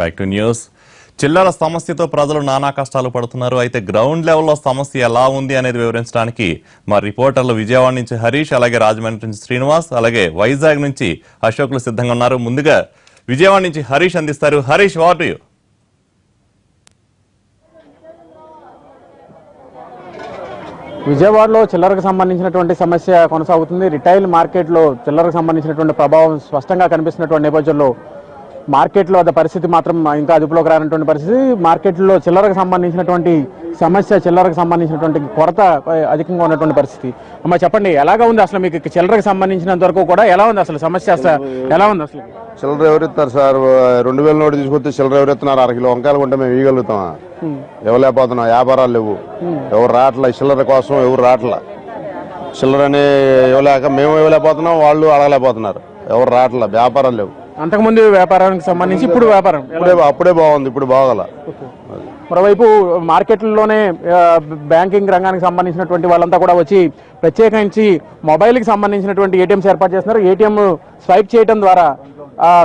Back to news. చిల్లర సమస్యతో ప్రజలు నానా కష్టాలు పడుతున్నారు. అయితే గ్రౌండ్ లెవెల్లో సమస్య ఎలా ఉంది అనేది వివరించడానికి మా రిపోర్టర్లు విజయవాడ నుంచి హరీష్, అలాగే రాజమండ్రి నుంచి శ్రీనివాస్, అలాగే వైజాగ్ నుంచి అశోక్లు సిద్ధంగా ఉన్నారు. ముందుగా విజయవాడ నుంచి హరీష్ అందిస్తారు. Harish, what you? విజయవాడలో చిల్లరకు సంబంధించినటువంటి సమస్య కొనసాగుతుంది. రిటైల్ మార్కెట్లో చిల్లరకు సంబంధించినటువంటి ప్రభావం స్పష్టంగా కనిపిస్తున్నటువంటి నేపథ్యంలో మార్కెట్లో అది పరిస్థితి మాత్రం ఇంకా అదుపులోకి రానటువంటి పరిస్థితి. మార్కెట్లో చిల్లరకు సంబంధించినటువంటి సమస్య, చిల్లరకు సంబంధించినటువంటి కొరత అధికంగా ఉన్నటువంటి పరిస్థితి. అమ్మ చెప్పండి, ఎలాగా ఉంది అసలు మీకు చిల్లరకు సంబంధించినంత వరకు కూడా ఎలా ఉంది అసలు సమస్య, ఎలా ఉంది అసలు? చిల్లర ఎవరిస్తారు సార్? 2000 నోటు తీసుకొస్తే చిల్లర ఎవరిస్తున్నారు? 1 కిలో వంకాయలు కొంటే మేము ఇవ్వగలుగుతామా? ఇవ్వలేకపోతున్నాం. వ్యాపారాలు లేవు, ఎవరు రావట్లా. చిల్లర కోసం ఎవరు రావట్లా. చిల్లరని ఇవ్వలేక మేము ఇవ్వలేకపోతున్నాం, వాళ్ళు అడగలేకపోతున్నారు. ఎవరు రావట్లా, వ్యాపారాలు లేవు. అంతకుముందు వ్యాపారానికి సంబంధించి ఇప్పుడు వ్యాపారం అప్పుడే బాగుంది, ఇప్పుడు బాగల. మరోవైపు మార్కెట్లలోనే బ్యాంకింగ్ రంగానికి సంబంధించినటువంటి వాళ్ళంతా కూడా వచ్చి ప్రత్యేకించి మొబైల్కి సంబంధించినటువంటి ఏటీఎంస్ ఏర్పాటు చేస్తున్నారు. ఏటీఎం స్వైప్ చేయడం ద్వారా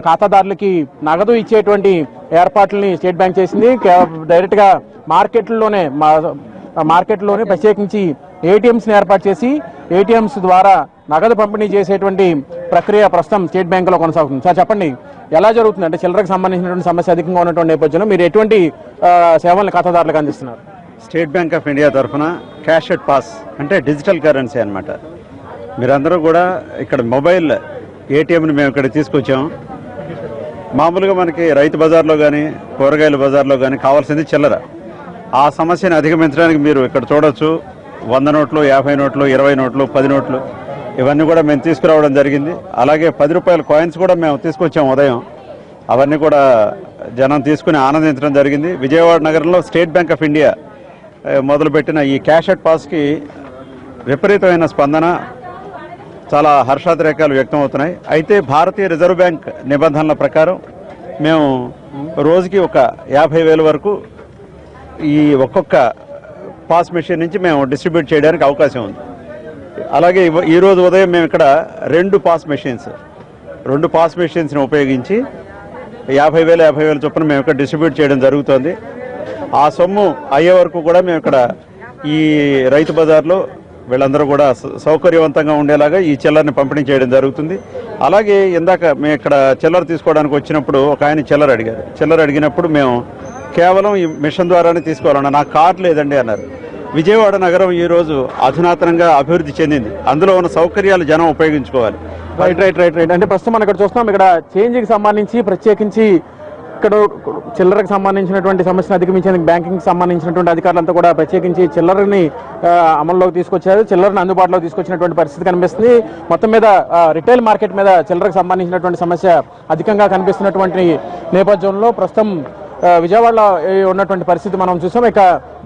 ఖాతాదారులకి నగదు ఇచ్చేటువంటి ఏర్పాట్లని స్టేట్ బ్యాంక్ చేసింది. డైరెక్ట్గా మార్కెట్లోనే ప్రత్యేకించి ఏటీఎంస్ని ఏర్పాటు చేసి ఏటీఎంస్ ద్వారా నగదు పంపిణీ చేసేటువంటి ప్రక్రియ ప్రస్తుతం స్టేట్ బ్యాంకులో కొనసాగుతుంది. సార్ చెప్పండి, ఎలా జరుగుతుంది? అంటే చిల్లరకు సంబంధించినటువంటి సమస్య అధికంగా ఉన్నటువంటి నేపథ్యంలో మీరు ఎటువంటి సేవలను ఖాతాదారులకు అందిస్తున్నారు? స్టేట్ బ్యాంక్ ఆఫ్ ఇండియా తరఫున క్యాష్ ఎట్ పాస్ అంటే డిజిటల్ కరెన్సీ అనమాట. మీరందరూ కూడా ఇక్కడ మొబైల్ ఏటీఎంని మేము ఇక్కడ తీసుకొచ్చాం. మామూలుగా మనకి రైతు బజార్లో కానీ కూరగాయల బజార్లో కానీ కావాల్సింది చిల్లర. ఆ సమస్యను అధిగమించడానికి మీరు ఇక్కడ చూడవచ్చు. 100 నోట్లు, 50 నోట్లు, 20 నోట్లు, 10 నోట్లు ఇవన్నీ కూడా మేము తీసుకురావడం జరిగింది. అలాగే 10 రూపాయల కాయిన్స్ కూడా మేము తీసుకొచ్చాము ఉదయం. అవన్నీ కూడా జనం తీసుకుని ఆనందించడం జరిగింది. విజయవాడ నగరంలో స్టేట్ బ్యాంక్ ఆఫ్ ఇండియా మొదలుపెట్టిన ఈ క్యాష్ ఎట్ పాస్కి విపరీతమైన స్పందన, చాలా హర్షాతిరేకాలు వ్యక్తం అవుతున్నాయి. అయితే భారతీయ రిజర్వ్ బ్యాంక్ నిబంధనల ప్రకారం మేము రోజుకి ఒక 50,000 వరకు ఈ ఒక్కొక్క పాస్ మెషిన్ నుంచి మేము డిస్ట్రిబ్యూట్ చేయడానికి అవకాశం ఉంది. అలాగే ఈరోజు ఉదయం మేము ఇక్కడ 2 పాస్ మెషిన్స్ని ఉపయోగించి 50,000 చొప్పున మేము ఇక్కడ డిస్ట్రిబ్యూట్ చేయడం జరుగుతుంది. ఆ సొమ్ము అయ్యే వరకు కూడా మేము ఇక్కడ ఈ రైతు బజార్లో వీళ్ళందరూ కూడా సౌకర్యవంతంగా ఉండేలాగా ఈ చిల్లరని పంపిణీ చేయడం జరుగుతుంది. అలాగే ఇందాక మేము ఇక్కడ చిల్లర తీసుకోవడానికి వచ్చినప్పుడు ఒక ఆయన చిల్లర అడిగినప్పుడు మేము కేవలం ఈ మిషన్ ద్వారానే తీసుకోవాలన్నా, నాకు కార్డు లేదండి అన్నారు. విజయవాడ నగరం ఈరోజు అధునాతనంగా అభివృద్ధి చెందింది. అందులో ఉన్న సౌకర్యాలు జనం ఉపయోగించుకోవాలి. రైట్. అంటే ప్రస్తుతం మనం ఇక్కడ చూస్తున్నాం, ఇక్కడ చేంజ్కి సంబంధించి ప్రత్యేకించి ఇక్కడ చిల్లరకు సంబంధించినటువంటి సమస్యను అధిగమించేందుకు బ్యాంకింగ్కి సంబంధించినటువంటి అధికారులంతా కూడా ప్రత్యేకించి చిల్లరని అమల్లోకి తీసుకొచ్చారు. చిల్లరని అందుబాటులోకి తీసుకొచ్చినటువంటి పరిస్థితి కనిపిస్తుంది. మొత్తం మీద రిటైల్ మార్కెట్ మీద చిల్లరకు సంబంధించినటువంటి సమస్య అధికంగా కనిపిస్తున్నటువంటి నేపథ్యంలో ప్రస్తుతం విజయవాడలో ఉన్నటువంటి పరిస్థితి మనం చూసాం. ఇక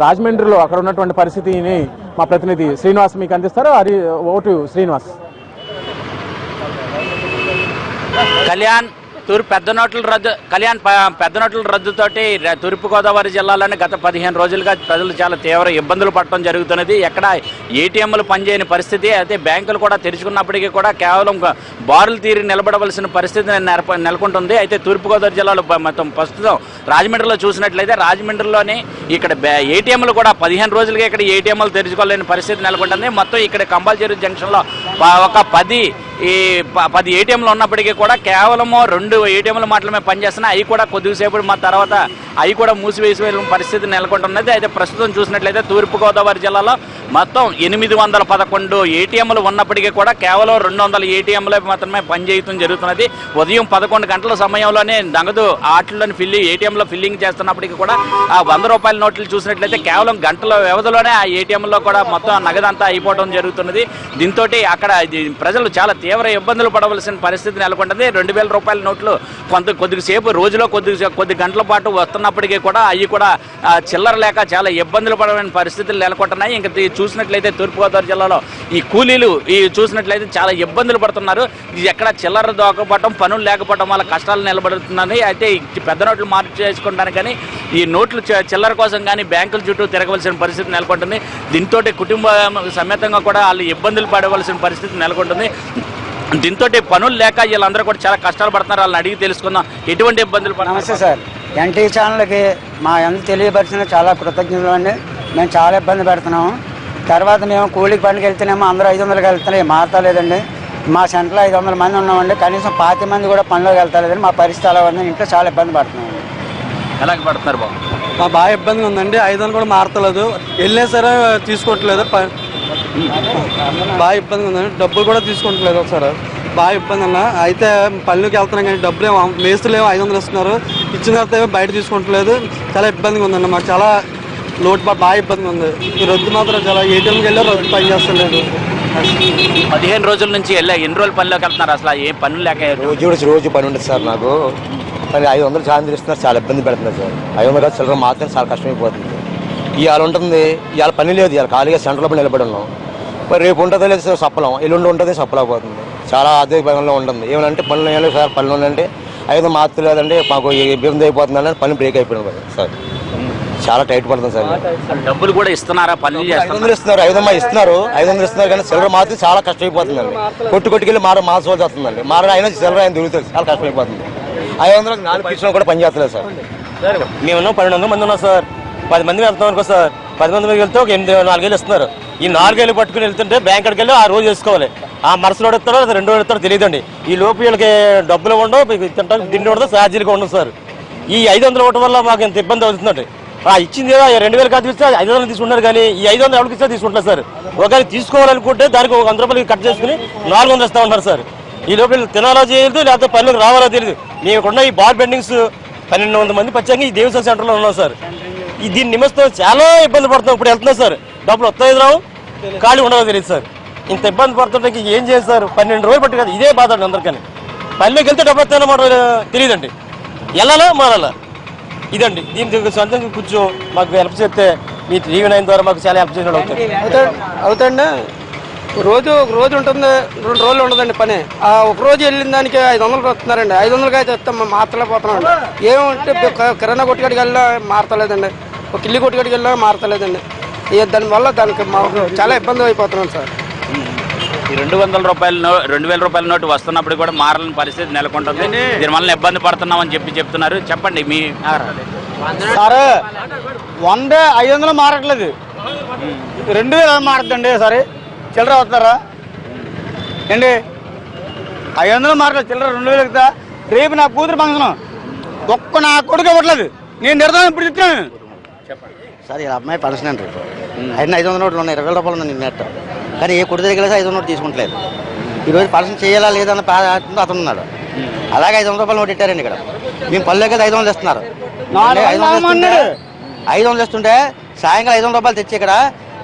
రాజమండ్రిలో అక్కడ ఉన్నటువంటి పరిస్థితిని మా ప్రతినిధి శ్రీనివాస్ మీకు అందిస్తారు. అది ఓటు శ్రీనివాస్. పెద్ద నోట్ల రద్దుతోటి తూర్పుగోదావరి జిల్లాలోని గత 15 రోజులుగా ప్రజలు చాలా తీవ్ర ఇబ్బందులు పడటం జరుగుతున్నది. ఎక్కడ ఏటీఎంలు పనిచేయని పరిస్థితి. అయితే బ్యాంకులు కూడా తెరుచుకున్నప్పటికీ కూడా కేవలం బారులు తీరి నిలబడవలసిన పరిస్థితి నెలకొంటుంది. అయితే తూర్పుగోదావరి జిల్లాలో మొత్తం ప్రస్తుతం రాజమండ్రిలో చూసినట్లయితే రాజమండ్రిలోని ఇక్కడ ఏటీఎంలు కూడా 15 రోజులుగా ఇక్కడ ఏటీఎంలు తెరుచుకోలేని పరిస్థితి నెలకొంటుంది. మొత్తం ఇక్కడ కంబాల్చెరువు జంక్షన్లో ఒక 10 ఏటీఎంలు ఉన్నప్పటికీ కూడా కేవలము 2 ఏటీఎంలు మాత్రమే పనిచేస్తున్నాయి. అవి కూడా కొద్దిసేపు తర్వాత అవి కూడా మూసివేసే పరిస్థితి నెలకొంటున్నది. అయితే ప్రస్తుతం చూసినట్లయితే తూర్పుగోదావరి జిల్లాలో మొత్తం 811 ఏటీఎంలు ఉన్నప్పటికీ కూడా కేవలం 200 ఏటీఎంలు మాత్రమే పనిచేయడం జరుగుతున్నది. ఉదయం 11 గంటల సమయంలోనే నగదు ఆటల్లోని ఏటీఎంలో ఫిల్లింగ్ చేస్తున్నప్పటికీ కూడా ఆ 100 రూపాయల నోట్లు చూసినట్లయితే కేవలం గంటల వ్యవధిలోనే ఆ ఏటీఎంలో కూడా మొత్తం నగదంతా అయిపోవడం జరుగుతున్నది. దీంతో అక్కడ ప్రజలు చాలా తీవ్ర ఇబ్బందులు పడవలసిన పరిస్థితి నెలకొంటుంది. 2,000 రూపాయల నోట్లు కొద్దిసేపు రోజులో కొద్ది గంటల పాటు వస్తున్నప్పటికీ కూడా అవి కూడా చిల్లర లేక చాలా ఇబ్బందులు పడవలసిన పరిస్థితులు నెలకొంటున్నాయి. ఇంకా చూసినట్లయితే తూర్పుగోదావరి జిల్లాలో ఈ కూలీలు చూసినట్లయితే చాలా ఇబ్బందులు పడుతున్నారు. ఎక్కడ చిల్లర దొరకపోవడం, పనులు లేకపోవడం వల్ల కష్టాలు నిలబడుతున్నాయి. అయితే పెద్ద నోట్లు మార్పు చేసుకోవడానికి కానీ ఈ నోట్లు చిల్లర కోసం కానీ బ్యాంకుల చుట్టూ తిరగవలసిన పరిస్థితి నెలకొంటుంది. దీంతో కుటుంబ సమేతంగా కూడా వాళ్ళు ఇబ్బందులు పడవలసిన పరిస్థితి నెలకొంటుంది. దీంతో పనులు లేక వీళ్ళందరూ కూడా చాలా కష్టాలు పడుతున్నారు. వాళ్ళని అడిగి తెలుసుకుందాం ఎటువంటి ఇబ్బందులు పడుతున్నారు. నమస్తే సార్, ఎన్టీ ఛానల్కి మా ఎంత తెలియపరిచిన చాలా కృతజ్ఞతలు అండి. మేము చాలా ఇబ్బంది పెడుతున్నాము. తర్వాత మేము కూలికి పనికి వెళ్తేనేమో అందరూ 500కి వెళ్తున్నాయి, మారతలేదండి. మా సెంటర్లో 500 మంది ఉన్నామండి, కనీసం 25 మంది కూడా పనిలోకి వెళ్తలేదండి. మా పరిస్థితి అలా ఉంది, ఇంట్లో చాలా ఇబ్బంది పడుతున్నామండి. ఎలాగ పడుతున్నారు బాబు? బాగా ఇబ్బందిగా ఉందండి. 500 కూడా మారతలేదు, వెళ్ళినా సరే తీసుకోవట్లేదు. బాగా ఇబ్బందిగా ఉందండి, డబ్బులు కూడా తీసుకుంటలేదు ఒకసారి. బాగా ఇబ్బంది అన్న. అయితే పల్లెకి వెళ్తున్నాం కానీ డబ్బులు ఏమో మేస్తులు ఏమో 500 ఇస్తున్నారు, ఇచ్చిన తర్వాత ఏమో బయట తీసుకుంటలేదు. చాలా ఇబ్బందిగా ఉందండి, మాకు చాలా లోటుపాటు, బాగా ఇబ్బందిగా ఉంది. ఈ రద్దు మాత్రం చాలా ఏటీఎంకి వెళ్ళి రద్దు పని చేస్తలేదు. 15 రోజుల నుంచి ఎన్ని రోజులు పనిలోకి వెళ్తున్నారు? అసలు ఏ పనులు లేక రోజు పని ఉండదు సార్ నాకు. కానీ 500 ఛార్జ్ ఇస్తున్నారు, చాలా ఇబ్బంది పెడుతున్నారు సార్. 500 చిల్లర మాత్రం చాలా కష్టమైపోతుంది. ఇవాళ ఉంటుంది, ఇవాళ పని లేదు, ఇవాళ ఖాళీగా సెంటర్లో పని నిలబడి ఉన్నాం. మరి రేపు ఉంటుందో లేదు సార్ సప్పలం, ఎల్లుండి ఉంటుంది సప్పలైపోతుంది. చాలా అదే పనుల్లో ఉంటుంది. ఏమంటే పనులు ఏం లేదు సార్, పనులు ఉందంటే 500 మార్చలేదంటే మాకు ఇబ్బంది అయిపోతుందని పని బ్రేక్ అయిపోయింది సార్. చాలా టైట్ పడుతుంది సార్. డబ్బులు కూడా ఇస్తున్నారా? పనులు 500 ఇస్తున్నారు, 500 ఇస్తున్నారు కానీ చిల్లర మాత్రం చాలా కష్టమైపోతుందండి. కొట్టుకెళ్ళి మార్చవలసి వస్తుందండి. అయినా చిల్లర ఆయన దొరుకుతుంది, చాలా కష్టమైపోతుంది. 500 4 పీసులు కూడా పని చేస్తలేదు సార్. మేము 1200 మంది ఉన్నాం సార్. 10 మంది వెళ్తాం అనుకో సార్. 10 మంది వెళ్తే ఒక 4 వేలు ఇస్తున్నారు. ఈ 4 వేలు పట్టుకుని వెళ్తుంటే బ్యాంక్ అడికి వెళ్ళి ఆ రోజు వేసుకోవాలి. ఆ మరుసలో ఇస్తాడో 2 రోజులు ఇస్తాడో తెలియదండి. ఈ లోపు వీళ్ళకి డబ్బులు ఉండవు, తింటానికి తిండి ఉండదు, ఛార్జీలుగా ఉండదు సార్. ఈ 500 ఒకటి వల్ల మాకు ఎంత ఇబ్బంది అవుతుందండి. ఇచ్చింది 2000 కాదు ఇస్తే 500 తీసుకుంటారు, కానీ ఈ 500 ఎవరికి ఇస్తే తీసుకుంటారు సార్. ఒకవేళ తీసుకోవాలనుకుంటే దానికి ఒక 100 రూపాయలు కట్ చేసుకుని 400 ఇస్తా ఉంటారు సార్. ఈ లోపల తినాలో చేయలేదు, లేకపోతే పనులకు రావాలో తెలియదు. మేముకున్న ఈ బాల్ బెండింగ్స్ 1200 మంది పచ్చాక ఈ దేవస్థాన సెంటర్లో ఉన్నాం సార్. దీని నిమిత్తం చాలా ఇబ్బంది పడుతున్నాం. ఇప్పుడు వెళ్తున్నాం సార్, డబ్బులు వస్తాయి రావు, ఖాళీ ఉండదో తెలియదు సార్. ఇంత ఇబ్బంది పడుతుంటే ఏం చేయాలి సార్? 12 రోజులు పట్టి కదా, ఇదే బాధ అండి అందరికీ. పల్లెకి వెళ్తే డబ్బు వస్తాయన్న మాట తెలియదండి, వెళ్ళాలా మారాలా ఇదండి. దీనికి సొంతంగా కూర్చో మాకు హెల్ప్ చేస్తే మీ టీవీ 9 ద్వారా మాకు చాలా హెల్ప్ చేసినట్టు అవుతాండి. రోజు ఉంటుంది, 2 రోజులు ఉండదండి పని. ఒక రోజు వెళ్ళిన దానికి 500 వస్తున్నారండి. 500కి అయితే వస్తాం, మారతలేకపోతున్నాండి. ఏమంటే కిరాణా కొట్టుకాడికి వెళ్ళినా మారతలేదండి, ఒక ఇల్లు కొట్టుకాడికి వెళ్ళినా మారతలేదండి. దానివల్ల దానికి మాకు చాలా ఇబ్బంది అయిపోతున్నాం సార్. ఈ 200 రూపాయల నోటు వస్తున్నప్పుడు కూడా మారలేని పరిస్థితి నెలకొంటుంది. దీనివల్ల ఇబ్బంది పడుతున్నామని చెప్తున్నారు. చెప్పండి మీ సరే 100 500 మారట్లేదు, 2000 మారద్దండి. సరే చిల్లర వస్తారా అండి? 500 మారట్లేదు, చిల్లర 2000 ఎక్కుతా. రేపు నా కూతురు ఫంక్షన్, నా కొడుకు ఇవ్వట్లేదు. నేను నిర్ధారణ ఇప్పుడు చెప్తున్నాను సార్. ఇలా అమ్మాయి ఫంక్షన్ అండి, రేపు అయినా 500 నోట్లు ఉన్నాయి, 20,000 రూపాయలు ఉంది నెట్. కానీ ఏ కొడుకు దగ్గర 500 నోటు తీసుకుంటలేదు. ఈరోజు ఫంక్షన్ చేయాలా లేదన్న అతను ఉన్నాడు. అలాగే 500 రూపాయలు నోటు ఇట్టారండి ఇక్కడ. మేము పల్లెకి 500 ఇస్తున్నారు, 500 ఇస్తుంటే సాయంకాలం 500 రూపాయలు తెచ్చి ఇక్కడ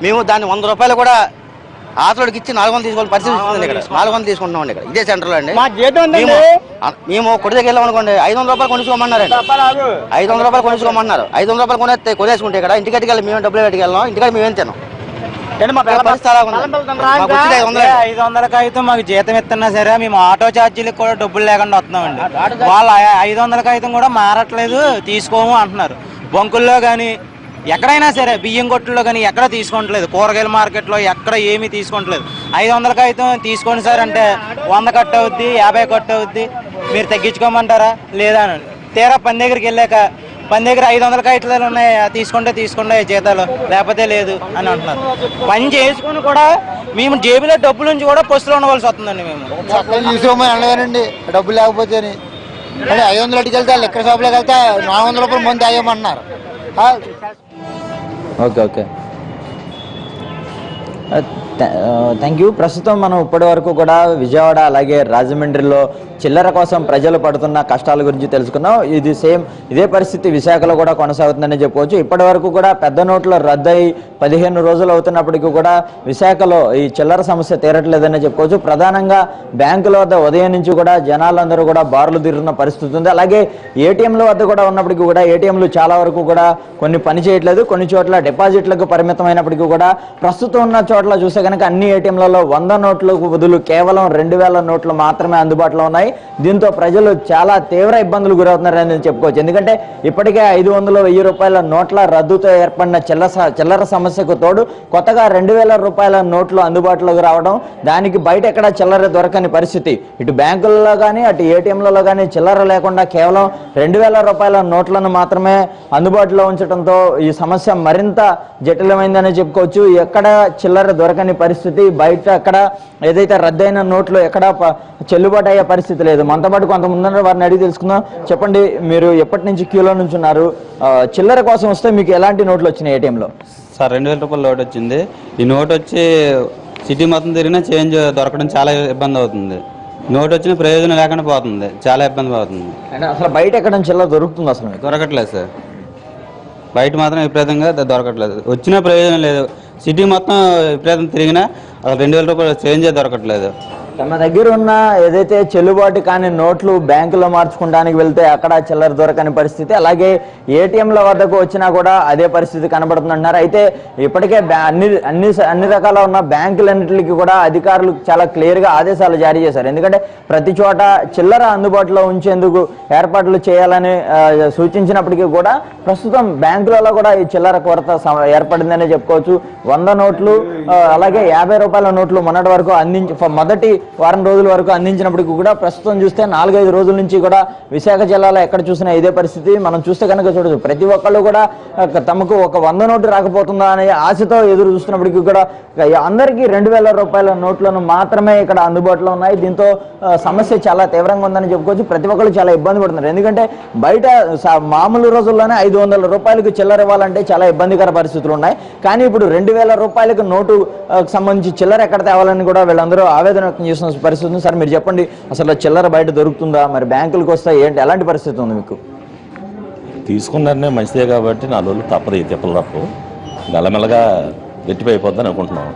మేము దాన్ని 100 రూపాయలు కూడా ఆతలోకి ఇచ్చి 400 తీసుకోవాలి పరిస్థితి వస్తుంది. ఇక్కడ 400 తీసుకుంటున్నాం ఇక్కడ ఇదే సెంటర్లో అండి. మేము కొడి దగ్గర వెళ్ళాం అనుకోండి, 500 రూపాయలు కొనుక్కోమన్నారండి. 500 రూపాయలు కొనుక్కోమన్నారు. 500 రూపాయలు కొనేసుకుంటే ఇక్కడ ఇంటికి వెళ్ళి మేము డబ్బులు పెట్టుకెళ్ళాం, ఇంటికి మేమేం తిన్నాం. 500 అయితే మాకు జీతం ఇస్తున్నా సరే మేము ఆటో ఛార్జీలకు కూడా డబ్బులు లేకుండా వస్తున్నామండి. వాళ్ళు 500 అయితే కూడా మారట్లేదు, తీసుకోము అంటున్నారు. బంకుల్లో కానీ ఎక్కడైనా సరే, బియ్యం కొట్టుల్లో కానీ ఎక్కడ తీసుకోవట్లేదు, కూరగాయల మార్కెట్లో ఎక్కడ ఏమీ తీసుకోవట్లేదు. 500 అయితే తీసుకోండి సార్ అంటే 100 కట్ అవుద్ది, 50 కట్ అవుద్ది, మీరు తగ్గించుకోమంటారా లేదా అని. తీరా పని దగ్గరికి వెళ్ళాక పని దగ్గర 500 కాగితాలు ఉన్నాయి, తీసుకుంటే జీతాలు, లేకపోతే లేదు అని అంటున్నారు. పని చేసుకుని కూడా మేము జేబులో డబ్బుల నుంచి కూడా పొస్తులు ఉండవలసి వస్తుందండి. మేము తీసుకోమని అనలేనండి, డబ్బులు లేకపోతే. అంటే 500 అటుకి వెళ్తే లెక్క షాప్లోకి వెళ్తే 400 రూపాయలు మంది తాగేయమన్నారు. Okay thank you. ప్రస్తుతం మనం ఇప్పటి వరకు కూడా విజయవాడ అలాగే రాజమండ్రిలో చిల్లర కోసం ప్రజలు పడుతున్న కష్టాల గురించి తెలుసుకున్నాం. ఇదే పరిస్థితి విశాఖలో కూడా కొనసాగుతుందని చెప్పుకోవచ్చు. ఇప్పటి వరకు కూడా పెద్ద నోట్లు రద్దయి 15 రోజులు అవుతున్నప్పటికీ కూడా విశాఖలో ఈ చిల్లర సమస్య తీరట్లేదని చెప్పుకోవచ్చు. ప్రధానంగా బ్యాంకుల వద్ద ఉదయం నుంచి కూడా జనాలందరూ కూడా బారులు తీరుతున్న పరిస్థితి ఉంది. అలాగే ఏటీఎంల వద్ద కూడా ఉన్నప్పటికీ కూడా ఏటీఎంలు చాలా వరకు కూడా కొన్ని పని చేయట్లేదు, కొన్ని చోట్ల డిపాజిట్లకు పరిమితమైనప్పటికీ కూడా ప్రస్తుతం ఉన్న చోట్ల చూస్తే కనుక అన్ని ఏటీఎంలలో 100 నోట్లకు బదులు కేవలం 2000 నోట్లు మాత్రమే అందుబాటులో ఉన్నాయి. దీంతో ప్రజలు చాలా తీవ్ర ఇబ్బందులు గురవుతున్నారని చెప్పుకోవచ్చు. ఎందుకంటే ఇప్పటికే 500, 1000 రూపాయల నోట్ల రద్దుతో ఏర్పడిన చిల్లర సమస్య సమస్యకు తోడు కొత్తగా 2,000 రూపాయల నోట్లు అందుబాటులోకి రావడం, దానికి బయట ఎక్కడ చిల్లర దొరకని పరిస్థితి. ఇటు బ్యాంకులలో కానీ అటు ఏటీఎంలలో కానీ చిల్లర లేకుండా కేవలం 2,000 రూపాయల నోట్లను మాత్రమే అందుబాటులో ఉంచడంతో ఈ సమస్య మరింత జటిలమైందని చెప్పుకోవచ్చు. ఎక్కడ చిల్లర దొరకని పరిస్థితి, బయట ఎక్కడ ఏదైతే రద్దయిన నోట్లు ఎక్కడ చెల్లుబాటు అయ్యే పరిస్థితి లేదు. మనతో పాటు కొంతమంది వారిని అడిగి తెలుసుకుందాం. చెప్పండి, మీరు ఎప్పటి నుంచి క్యూలో నుంచి ఉన్నారు? చిల్లర కోసం వస్తే మీకు ఎలాంటి నోట్లు వచ్చినాయి ఏటీఎంలో? సార్ 2,000 రూపాయల నోట్ వచ్చింది. ఈ నోట్ వచ్చి సిటీ మొత్తం తిరిగినా చేంజ్ దొరకడం చాలా ఇబ్బంది అవుతుంది. నోట్ వచ్చిన ప్రయోజనం లేకుండా పోతుంది, చాలా ఇబ్బంది అవుతుంది. అసలు బయట ఎక్కడ చిల్లర దొరుకుతుంది? అసలు దొరకట్లేదు సార్, బయట మాత్రం విపరీతంగా దొరకట్లేదు. వచ్చిన ప్రయోజనం లేదు. సిటీ మొత్తం విపరీతం తిరిగినా అసలు 2,000 రూపాయలు చేంజే దొరకట్లేదు. తమ దగ్గర ఉన్న ఏదైతే చెల్లుబాటు కాని నోట్లు బ్యాంకులో మార్చుకోవడానికి వెళ్తే అక్కడ చిల్లర దొరకని పరిస్థితి, అలాగే ఏటీఎంల వద్దకు వచ్చినా కూడా అదే పరిస్థితి కనబడుతుందంటున్నారు. అయితే ఇప్పటికే అన్ని రకాల ఉన్న బ్యాంకులన్నింటికి కూడా అధికారులు చాలా క్లియర్గా ఆదేశాలు జారీ చేశారు. ఎందుకంటే ప్రతి చోట చిల్లర అందుబాటులో ఉంచేందుకు ఏర్పాట్లు చేయాలని సూచించినప్పటికీ కూడా ప్రస్తుతం బ్యాంకులలో కూడా ఈ చిల్లర కొరత ఏర్పడిందనే చెప్పుకోవచ్చు. 100 నోట్లు అలాగే 50 రూపాయల నోట్లు మొన్నటి వరకు మొదటి వారం రోజుల వరకు అందించినప్పటికీ కూడా ప్రస్తుతం చూస్తే 4-5 రోజుల నుంచి కూడా విశాఖ జిల్లాలో ఎక్కడ చూసినా ఇదే పరిస్థితి. మనం చూస్తే కనుక చూడవచ్చు, ప్రతి ఒక్కళ్ళు కూడా తమకు ఒక 100 నోటు రాకపోతుందా అనే ఆశతో ఎదురు చూస్తున్నప్పటికీ కూడా అందరికీ 2,000 రూపాయల నోట్లను మాత్రమే ఇక్కడ అందుబాటులో ఉన్నాయి. దీంతో సమస్య చాలా తీవ్రంగా ఉందని చెప్పుకోవచ్చు. ప్రతి ఒక్కళ్ళు చాలా ఇబ్బంది పడుతున్నారు. ఎందుకంటే బయట మామూలు రోజుల్లోనే 500 రూపాయలకు చిల్లర ఇవ్వాలంటే చాలా ఇబ్బందికర పరిస్థితులు ఉన్నాయి. కానీ ఇప్పుడు 2,000 రూపాయలకు నోటు సంబంధించి చిల్లర ఎక్కడ తేవాలని కూడా వీళ్ళందరూ ఆవేదన వ్యక్తం చేస్తున్న పరిస్థితి ఉంది. సార్, మీరు చెప్పండి, అసలు చిల్లర బయట దొరుకుతుందా? మరి బ్యాంకులకు వస్తే ఏంటి, ఎలాంటి పరిస్థితి ఉంది మీకు? తీసుకున్నారనే మంచిదే కాబట్టి 4 రోజులు తప్పదు. ఈ తిప్పలు తప్పు మెల్లమెల్లగా గట్టిపోయిపోద్దని అనుకుంటున్నాం.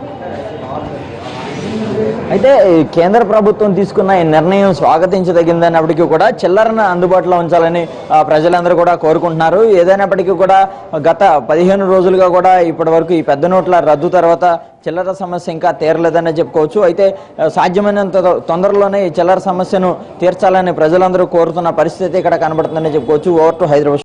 అయితే కేంద్ర ప్రభుత్వం తీసుకున్న ఈ నిర్ణయం స్వాగతించదగిందన్నప్పటికీ కూడా చిల్లరను అందుబాటులో ఉంచాలని ప్రజలందరూ కూడా కోరుకుంటున్నారు. ఏదైనప్పటికీ కూడా గత 15 రోజులుగా కూడా ఇప్పటి వరకు ఈ పెద్ద నోట్ల రద్దు తర్వాత చిల్లర సమస్య ఇంకా తీరలేదనే చెప్పుకోవచ్చు. అయితే సాధ్యమైనంత తొందరలోనే ఈ చిల్లర సమస్యను తీర్చాలని ప్రజలందరూ కోరుతున్న పరిస్థితి ఇక్కడ కనబడుతుందని చెప్పుకోవచ్చు. Over to Hyderabad.